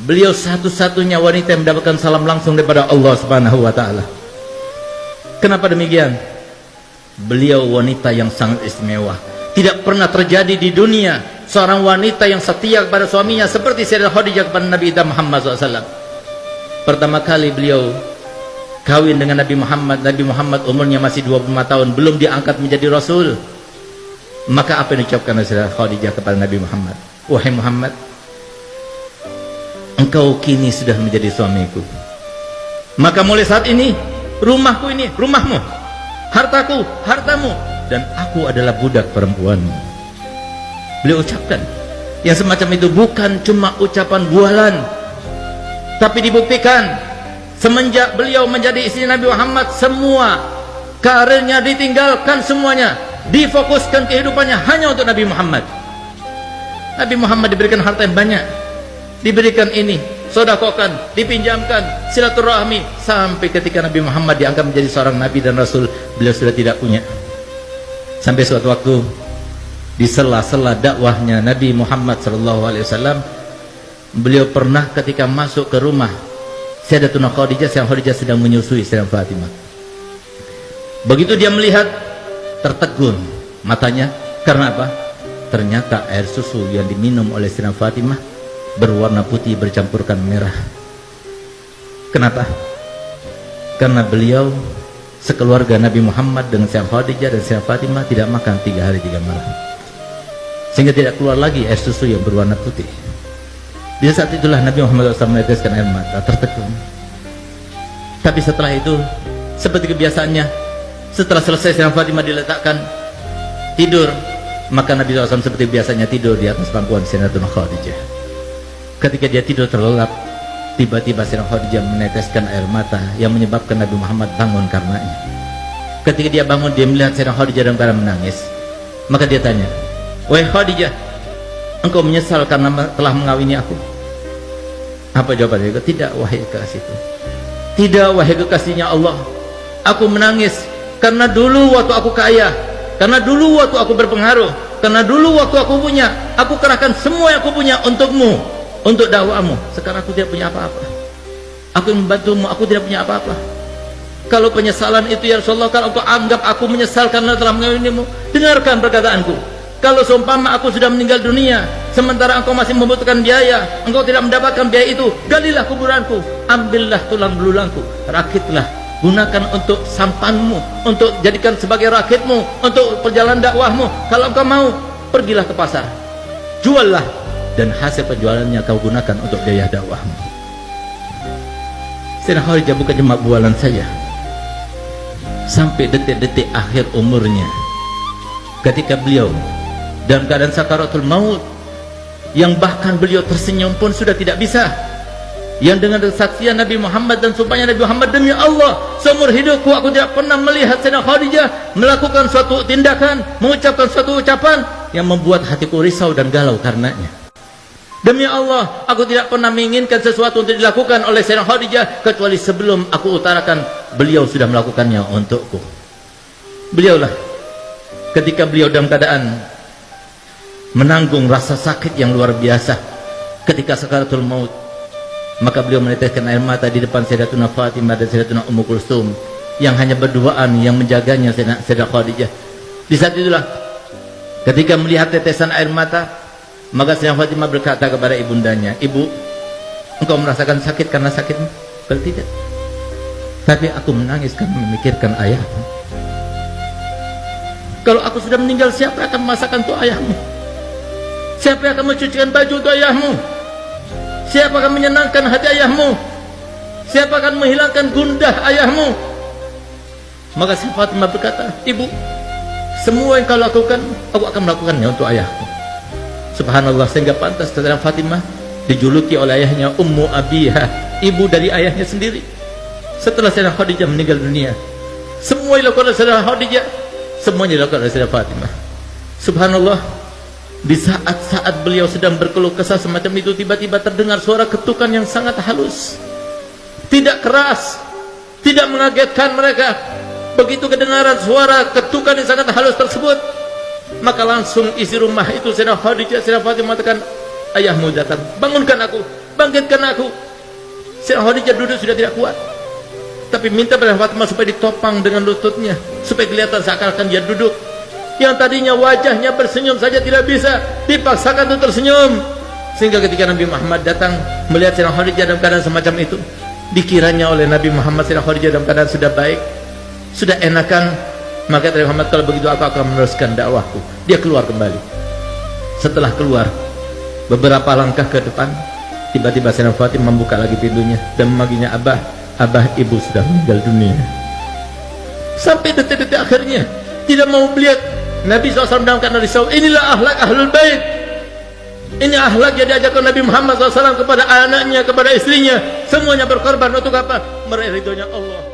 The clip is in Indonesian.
Beliau satu-satunya wanita yang mendapatkan salam langsung daripada Allah Subhanahu wa taala. Kenapa demikian? Beliau wanita yang sangat istimewa. Tidak pernah terjadi di dunia seorang wanita yang setia kepada suaminya seperti Sayyidah Khadijah kepada Nabi Muhammad SAW. Pertama kali beliau kawin dengan Nabi Muhammad. Nabi Muhammad umurnya masih 25 tahun, belum diangkat menjadi Rasul. Maka apa yang diucapkan oleh Sayyidah Khadijah kepada Nabi Muhammad? Wahai Muhammad, engkau kini sudah menjadi suamiku. Maka mulai saat ini, rumahku ini rumahmu, hartaku hartamu, dan aku adalah budak perempuanmu. Beliau ucapkan yang semacam itu bukan cuma ucapan bualan, tapi dibuktikan semenjak beliau menjadi istri Nabi Muhammad, semua karirnya ditinggalkan, semuanya difokuskan kehidupannya hanya untuk Nabi Muhammad. Nabi Muhammad diberikan harta yang banyak, diberikan ini, sodakokan, dipinjamkan, silaturahmi, sampai ketika Nabi Muhammad diangkat menjadi seorang Nabi dan Rasul, beliau sudah tidak punya. Sampai suatu waktu di sela-sela dakwahnya Nabi Muhammad SAW, beliau pernah ketika masuk ke rumah Sayyidatuna Khadijah, Sayyidah Khadijah sedang menyusui Sayyidah Fatimah. Begitu dia melihat, tertegun matanya. Karena apa? Ternyata air susu yang diminum oleh Sayyidah Fatimah berwarna putih bercampurkan merah. Kenapa? Karena beliau sekeluarga Nabi Muhammad dengan Sayyidah Khadijah dan Sayyidah Fatimah tidak makan 3 hari 3 malam, sehingga tidak keluar lagi air susu yang berwarna putih. Di saat itulah Nabi Muhammad SAW meneteskan air mata, tertegun. Tapi setelah itu, seperti kebiasaannya, setelah selesai Sayyidah Fatimah diletakkan tidur, maka Nabi SAW seperti biasanya tidur di atas pangkuan Sayyidatuna Khadijah. Ketika dia tidur terlelap, tiba-tiba Sayyidah Khadijah meneteskan air mata yang menyebabkan Nabi Muhammad bangun karenanya. Ketika dia bangun, dia melihat Sayyidah Khadijah dalam keadaan menangis. Maka dia tanya, "Wahai Khadijah, engkau menyesal karena telah mengawini aku?" Apa jawabannya? "Tidak, wahai kekasihku. Tidak, wahai kekasihnya Allah. Aku menangis karena dulu waktu aku kaya, karena dulu waktu aku berpengaruh, karena dulu waktu aku punya, aku kerahkan semua yang aku punya untukmu, untuk dakwamu. Sekarang aku tidak punya apa-apa. Aku yang membantumu, aku tidak punya apa-apa. Kalau penyesalan itu ya Rasulullah, kalau engkau anggap aku menyesal karena telah mengawinimu, dengarkan perkataanku. Kalau seumpama aku sudah meninggal dunia, sementara engkau masih membutuhkan biaya, engkau tidak mendapatkan biaya itu, galilah kuburanku, ambillah tulang belulangku, rakitlah, gunakan untuk sampanmu, untuk jadikan sebagai rakitmu, untuk perjalanan dakwahmu. Kalau engkau mau, pergilah ke pasar, juallah, dan hasil penjualannya kau gunakan untuk biaya dakwahmu." Sayyidah Khadijah bukan cuma bualan saja. Sampai detik-detik akhir umurnya, ketika beliau dalam keadaan sakaratul maut, yang bahkan beliau tersenyum pun sudah tidak bisa, yang dengan kesaksian Nabi Muhammad dan sumpahnya Nabi Muhammad, "Demi Allah, seumur hidupku aku tidak pernah melihat Sayyidah Khadijah melakukan suatu tindakan, mengucapkan suatu ucapan yang membuat hatiku risau dan galau karenanya. Demi Allah, aku tidak pernah menginginkan sesuatu untuk dilakukan oleh Sayyidah Khadijah kecuali sebelum aku utarakan, beliau sudah melakukannya untukku." Beliaulah ketika beliau dalam keadaan menanggung rasa sakit yang luar biasa ketika sakaratul maut, maka beliau meneteskan air mata di depan Sayyidatuna Fatimah dan Sayyidatuna Ummu Kulsum yang hanya berduaan yang menjaganya Sayyidah Khadijah. Di saat itulah ketika melihat tetesan air mata, maka Sayyidah Fatimah berkata kepada ibundanya, "Ibu, engkau merasakan sakit karena sakitmu?" "Tidak, tapi aku menangis karena memikirkan ayahmu. Kalau aku sudah meninggal, siapa akan memasakkan untuk ayahmu? Siapa yang akan mencucikan baju untuk ayahmu? Siapa akan menyenangkan hati ayahmu? Siapa akan menghilangkan gundah ayahmu?" Maka Sayyidah Fatimah berkata, "Ibu, semua yang kau lakukan, aku akan melakukannya untuk ayahku." Subhanallah, sehingga pantas Sayyidah Fatimah dijuluki oleh ayahnya Ummu Abiha, ibu dari ayahnya sendiri. Setelah Sayyidah Khadijah meninggal dunia, semua yang dilakukan oleh Sayyidah Khadijah, semuanya dilakukan oleh Sayyidah Fatimah. Subhanallah, di saat-saat beliau sedang berkeluh kesah semacam itu, tiba-tiba terdengar suara ketukan yang sangat halus, tidak keras, tidak mengagetkan mereka. Begitu kedengaran suara ketukan yang sangat halus tersebut, maka langsung isi rumah itu Sayyidah Khadijah, Sayyidah Fatimah mengatakan, "Ayahmu datang, bangunkan aku." bangkitkan aku. Sayyidah Khadijah duduk sudah tidak kuat, tapi minta pada Fatimah supaya ditopang dengan lututnya, supaya kelihatan seakan-akan dia duduk. Yang tadinya wajahnya bersenyum saja tidak bisa, dipaksakan untuk tersenyum. Sehingga ketika Nabi Muhammad datang melihat Sayyidah Khadijah dalam keadaan semacam itu, dikiranya oleh Nabi Muhammad Sayyidah Khadijah dalam keadaan sudah baik, sudah enakan. Maka Nabi Muhammad, kalau begitu aku akan meneruskan dakwahku. Dia keluar kembali. Setelah keluar beberapa langkah ke depan, tiba-tiba Sayyidah Fatimah membuka lagi pintunya dan memanggilnya, Abah, Abah, ibu sudah meninggal dunia. Sampai detik-detik akhirnya tidak mau melihat Nabi SAW dalam keadaan risau. Inilah akhlak ahlul bait. Ini akhlak yang diajarkan Nabi Muhammad SAW kepada anaknya, kepada istrinya. Semuanya berkorban untuk apa? Meraih ridhonya Allah.